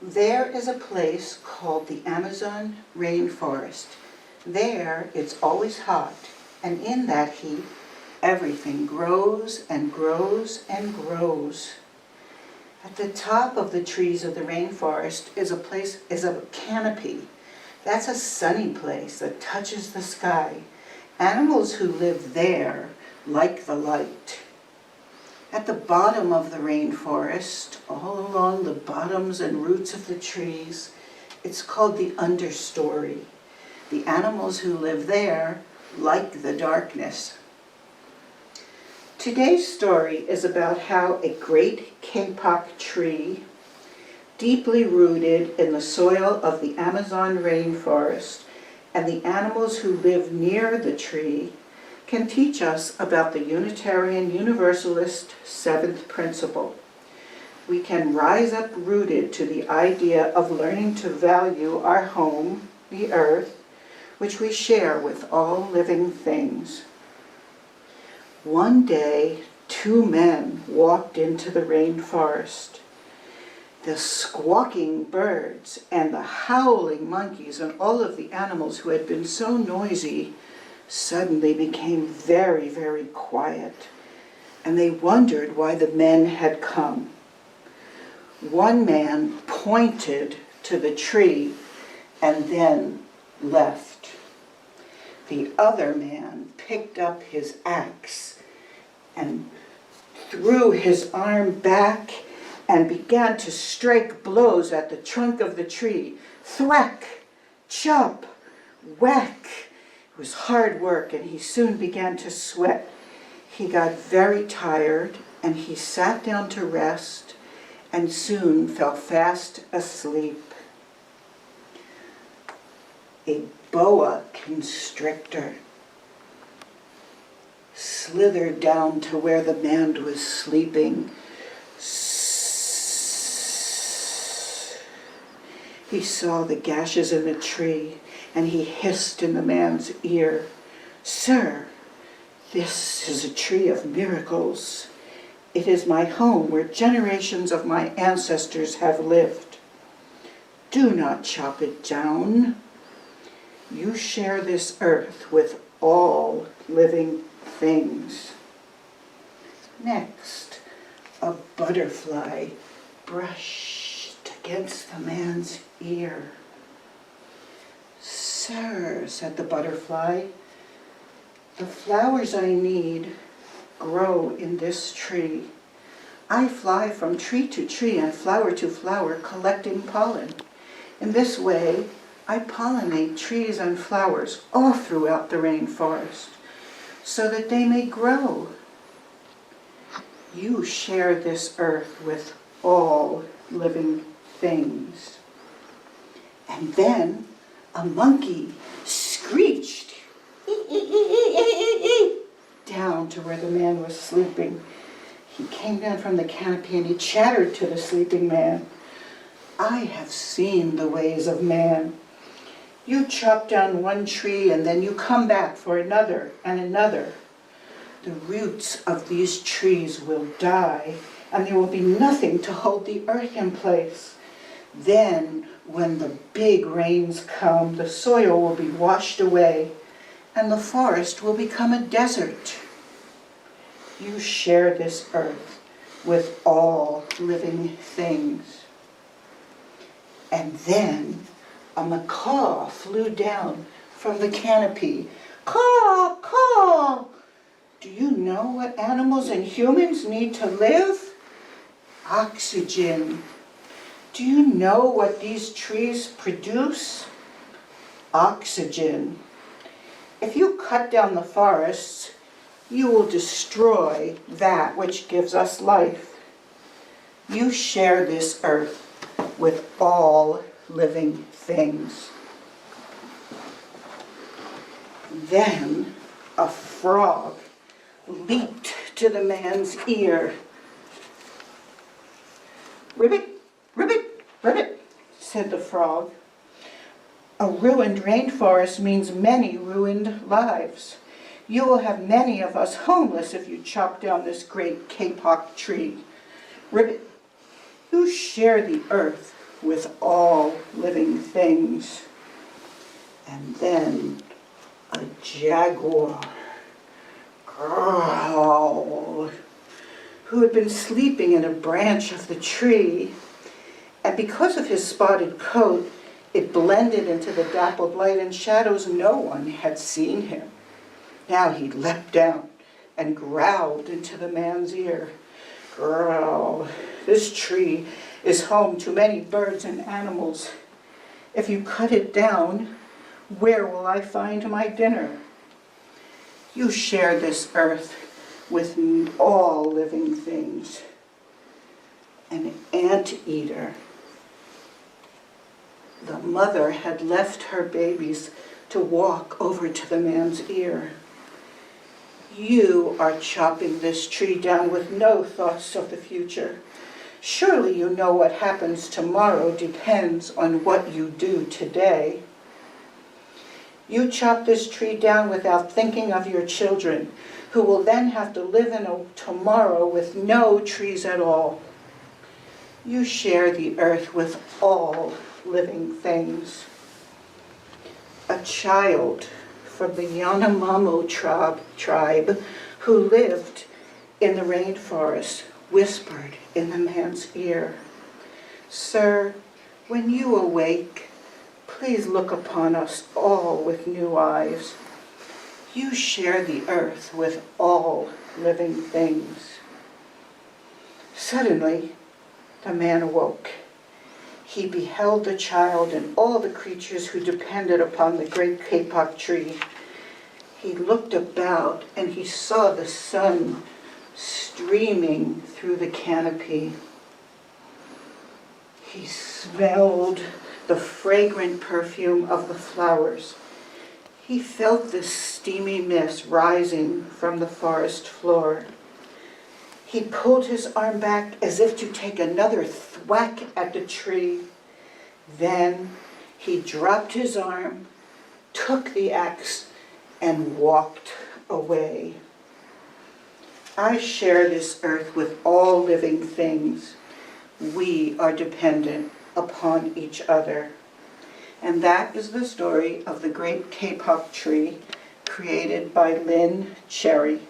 There is a place called the Amazon rainforest. There it's always hot, and in that heat, everything grows and grows and grows. At the top of the trees of the rainforest is a canopy. That's a sunny place that touches the sky. Animals who live there like the light. At the bottom of the rainforest, all along the bottoms and roots of the trees, it's called the understory. The animals who live there like the darkness. Today's story is about how a great kapok tree, deeply rooted in the soil of the Amazon rainforest, and the animals who live near the tree can teach us about the Unitarian Universalist seventh principle. We can rise up rooted to the idea of learning to value our home, the earth, which we share with all living things. One day, two men walked into the rainforest. The squawking birds and the howling monkeys and all of the animals who had been so noisy suddenly became very, very quiet, and they wondered why the men had come. One man pointed to the tree and then left. The other man picked up his axe and threw his arm back and began to strike blows at the trunk of the tree. Thwack, chop, whack. It was hard work, and he soon began to sweat. He got very tired, and he sat down to rest, and soon fell fast asleep. A boa constrictor slithered down to where the man was sleeping. He saw the gashes in the tree, and he hissed in the man's ear, "Sir, this is a tree of miracles. It is my home where generations of my ancestors have lived. Do not chop it down. You share this earth with all living things." Next, a butterfly brushed against the man's ear. "Sir," said the butterfly, "the flowers I need grow in this tree. I fly from tree to tree and flower to flower collecting pollen. In this way, I pollinate trees and flowers all throughout the rainforest so that they may grow. You share this earth with all living things." And then a monkey screeched down to where the man was sleeping. He came down from the canopy and he chattered to the sleeping man. "I have seen the ways of man. You chop down one tree and then you come back for another and another. The roots of these trees will die and there will be nothing to hold the earth in place. Then, when the big rains come, the soil will be washed away and the forest will become a desert. You share this earth with all living things." And then a macaw flew down from the canopy. "Caw, caw! Do you know what animals and humans need to live? Oxygen. Do you know what these trees produce? Oxygen. If you cut down the forests, you will destroy that which gives us life. You share this earth with all living things." Then a frog leaped to the man's ear. "Ribbit, ribbit, ribbit," said the frog. "A ruined rainforest means many ruined lives. You will have many of us homeless if you chop down this great kapok tree. Ribbit, you share the earth with all living things. And then a jaguar, growl, who had been sleeping in a branch of the tree, and because of his spotted coat, it blended into the dappled light and shadows. No one had seen him. Now he leapt down and growled into the man's ear. Growl, this tree is home to many birds and animals. If you cut it down, where will I find my dinner? You share this earth with all living things. An anteater. The mother had left her babies to walk over to the man's ear. You are chopping this tree down with no thoughts of the future. Surely you know what happens tomorrow depends on what you do today. You chop this tree down without thinking of your children, who will then have to live in a tomorrow with no trees at all. You share the earth with all living things. A child from the Yanomamo tribe who lived in the rainforest whispered in the man's ear, "Sir, when you awake, please look upon us all with new eyes. You share the earth with all living things." Suddenly, the man awoke. He beheld the child and all the creatures who depended upon the Great Kapok Tree. He looked about and he saw the sun streaming through the canopy. He smelled the fragrant perfume of the flowers. He felt the steamy mist rising from the forest floor. He pulled his arm back as if to take another thwack at the tree. Then he dropped his arm, took the axe, and walked away. I share this earth with all living things. We are dependent upon each other. And that is the story of the Great Kapok Tree, created by Lynne Cherry.